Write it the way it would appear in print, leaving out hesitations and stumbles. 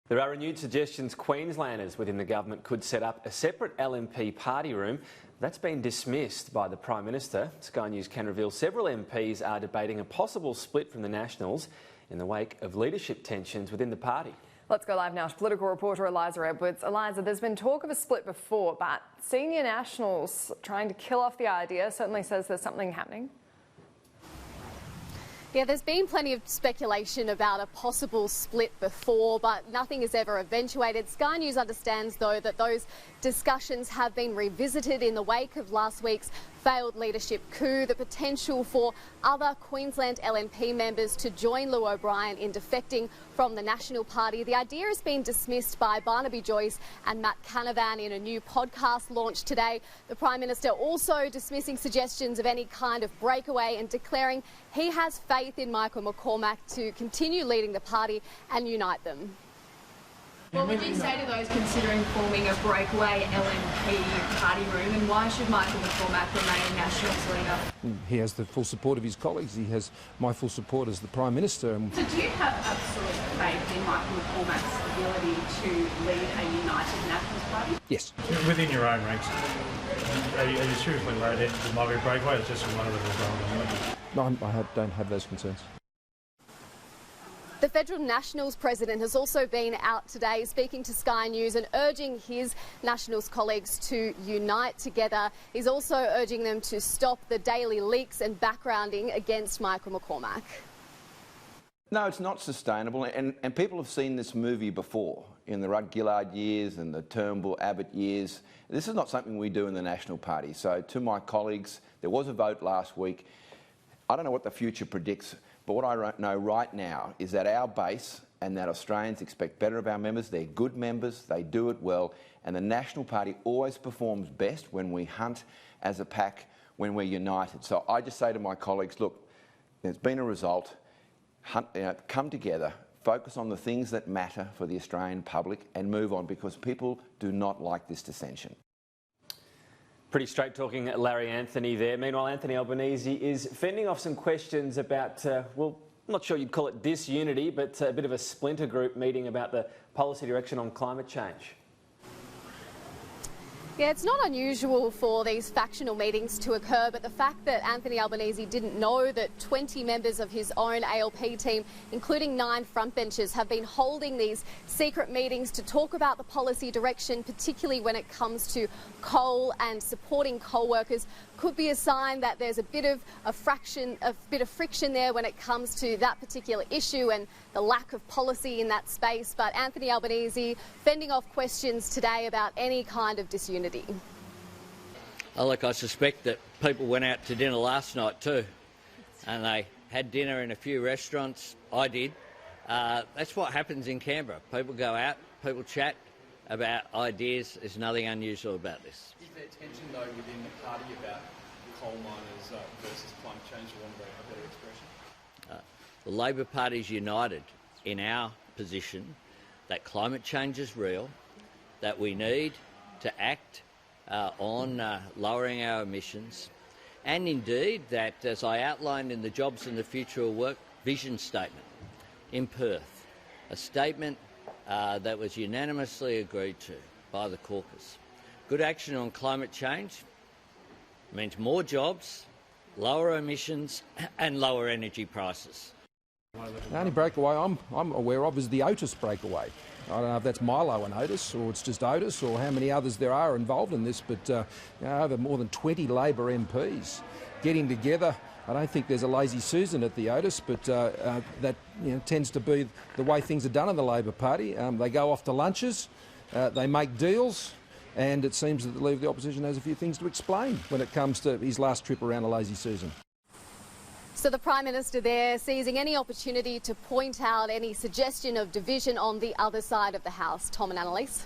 There are renewed suggestions Queenslanders within the government could set up a separate LNP party room. That's been dismissed by the Prime Minister. Sky News can reveal several MPs are debating a possible split from the Nationals in the wake of leadership tensions within the party. Let's go live now to political reporter Eliza Edwards. Eliza, there's been talk of a split before, but senior Nationals trying to kill off the idea certainly says there's something happening. Yeah, there's been plenty of speculation about a possible split before, but nothing has ever eventuated. Sky News understands, though, that those discussions have been revisited in the wake of last week's failed leadership coup, the potential for other Queensland LNP members to join Lou O'Brien in defecting from the National Party. The idea has been dismissed by Barnaby Joyce and Matt Canavan in a new podcast launched today. The Prime Minister also dismissing suggestions of any kind of breakaway and declaring he has faith in Michael McCormack to continue leading the party and unite them. What would you say to those considering forming a breakaway LNP party room, and why should Michael McCormack remain Nationals leader? He has the full support of his colleagues. He has my full support as the Prime Minister. So do you have absolute faith in Michael McCormack's ability to lead a united Nationals party? Yes. Within your own ranks, are you seriously worried that there might be a breakaway? It's just one of them. No, I don't have those concerns. The Federal Nationals President has also been out today speaking to Sky News and urging his Nationals colleagues to unite together. He's also urging them to stop the daily leaks and backgrounding against Michael McCormack. No, it's not sustainable, and people have seen this movie before, in the Rudd Gillard years and the Turnbull Abbott years. This is not something we do in the National Party. So to my colleagues, there was a vote last week. I don't know what the future predicts, but what I know right now is that our base and that Australians expect better of our members. They're good members, they do it well, and the National Party always performs best when we hunt as a pack, when we're united. So I just say to my colleagues, look, there's been a result. Come together, focus on the things that matter for the Australian public and move on, because people do not like this dissension. Pretty straight talking Larry Anthony there. Meanwhile, Anthony Albanese is fending off some questions about, well, I'm not sure you'd call it disunity, but a bit of a splinter group meeting about the policy direction on climate change. Yeah, it's not unusual for these factional meetings to occur, but the fact that Anthony Albanese didn't know that 20 members of his own ALP team, including 9 frontbenchers, have been holding these secret meetings to talk about the policy direction, particularly when it comes to coal and supporting coal workers, could be a sign that there's a bit of friction there when it comes to that particular issue and the lack of policy in that space. But Anthony Albanese fending off questions today about any kind of disunity. Oh, look, I suspect that people went out to dinner last night too, and they had dinner in a few restaurants. I did. That's what happens in Canberra. People go out, people chat about ideas. There's nothing unusual about this. Is there tension, though, within the party about coal miners versus climate change, for want of a better expression? The Labor Party's united in our position that climate change is real, that we need to act on lowering our emissions, and indeed that, as I outlined in the Jobs and the Future of Work vision statement in Perth, a statement that was unanimously agreed to by the caucus. Good action on climate change means more jobs, lower emissions and lower energy prices. The only breakaway I'm aware of is the Otis breakaway. I don't know if that's Milo and Otis, or it's just Otis, or how many others there are involved in this, but over more than 20 Labor MPs getting together. I don't think there's a lazy Susan at the Otis, but that tends to be the way things are done in the Labor Party. They go off to lunches, they make deals, and it seems that the Leader of the Opposition has a few things to explain when it comes to his last trip around a lazy Susan. So the Prime Minister there seizing any opportunity to point out any suggestion of division on the other side of the House. Tom and Annalise.